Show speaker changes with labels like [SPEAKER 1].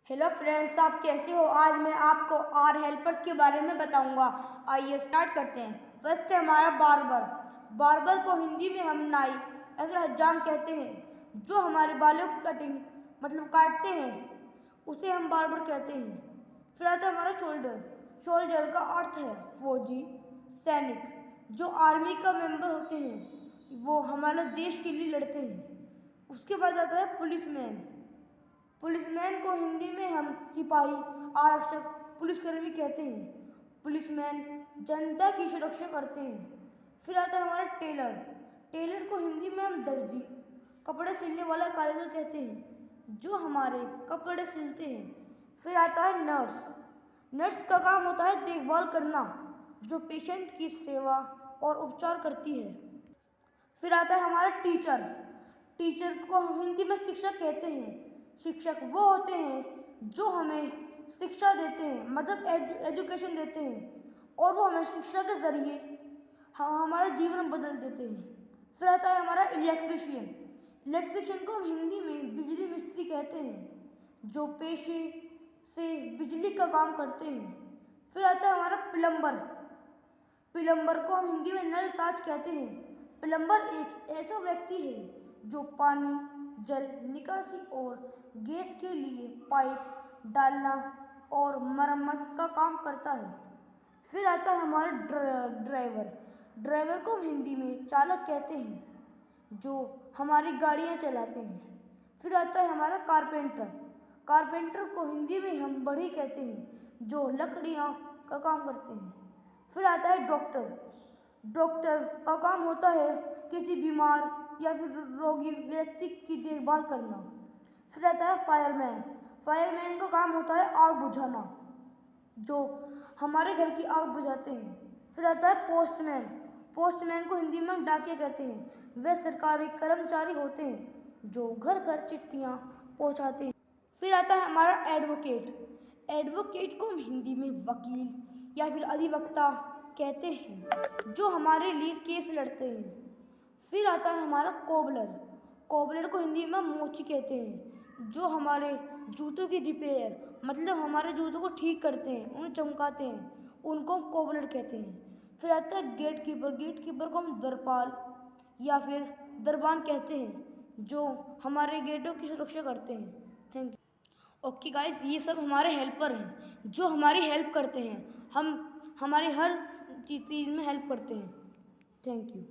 [SPEAKER 1] Hello friends, आप कैसे हो। आज मैं आपको आर हेल्पर्स के बारे में बताऊंगा। आइए स्टार्ट करते हैं। फर्स्ट है हमारा बार्बर। बार्बर को हिंदी में हम नाई या फिर हज्जाम कहते हैं। जो हमारे बालों की कटिंग मतलब काटते हैं उसे हम बार्बर कहते हैं। फिर आता है हमारा शोल्डर। शोल्डर का अर्थ है फौजी, सैनिक। जो आर्मी का मेंबर होते हैं वो हमारे देश के लिए लड़ते हैं। उसके बाद आता है पुलिसमैन। पुलिसमैन को हिंदी में हम सिपाही, आरक्षक, पुलिसकर्मी कहते हैं। पुलिसमैन जनता की सुरक्षा करते हैं। फिर आता है हमारा टेलर। टेलर को हिंदी में हम दर्जी, कपड़े सिलने वाला कारीगर कहते हैं, जो हमारे कपड़े सिलते हैं। फिर आता है नर्स। नर्स का काम होता है देखभाल करना, जो पेशेंट की सेवा और उपचार करती है। फिर आता है हमारा टीचर। टीचर को हम हिंदी में शिक्षक कहते हैं। शिक्षक वो होते हैं जो हमें शिक्षा देते हैं, मतलब एजुकेशन देते हैं, और वो हमें शिक्षा के ज़रिए हमारा जीवन बदल देते हैं। फिर आता है हमारा इलेक्ट्रीशियन। इलेक्ट्रीशियन को हम हिंदी में बिजली मिस्त्री कहते हैं, जो पेशे से बिजली का काम करते हैं। फिर आता है हमारा प्लम्बर। प्लम्बर को हम हिंदी में नलसाज कहते हैं। प्लम्बर एक ऐसा व्यक्ति है जो पानी, जल निकासी और गैस के लिए पाइप डालना और मरम्मत का काम करता है। फिर आता है हमारा ड्राइवर। ड्राइवर को हम हिंदी में चालक कहते हैं, जो हमारी गाड़ियाँ चलाते हैं। फिर आता है हमारा कारपेंटर। कारपेंटर को हिंदी में हम बढ़ई कहते हैं, जो लकड़ियाँ का काम करते हैं। फिर आता है डॉक्टर। डॉक्टर का काम होता है किसी बीमार या फिर रोगी व्यक्ति की देखभाल करना। फिर आता है फायरमैन। फायरमैन का काम होता है आग बुझाना, जो हमारे घर की आग बुझाते हैं। फिर आता है पोस्टमैन। पोस्टमैन को हिंदी में हम डाकिया कहते हैं। वे सरकारी कर्मचारी होते हैं जो घर घर चिट्ठियाँ पहुँचाते हैं। फिर आता है हमारा एडवोकेट। एडवोकेट को हम हिंदी में वकील या फिर अधिवक्ता कहते हैं, जो हमारे लिए केस लड़ते हैं। फिर आता है हमारा कोबलर। कोबलर को हिंदी में मोची कहते हैं, जो हमारे जूतों की रिपेयर मतलब हमारे जूतों को ठीक करते हैं, उन्हें चमकाते हैं, उनको हम कोबलर कहते हैं। फिर आता है गेट कीपर। गेट कीपर को हम दरपाल या फिर दरबान कहते हैं, जो हमारे गेटों की सुरक्षा करते हैं। Thank you. ओके गाइस, ये सब हमारे हेल्पर हैं जो हमारी हेल्प करते हैं। हम हमारी हर चीज़ में हेल्प करते हैं। Thank you.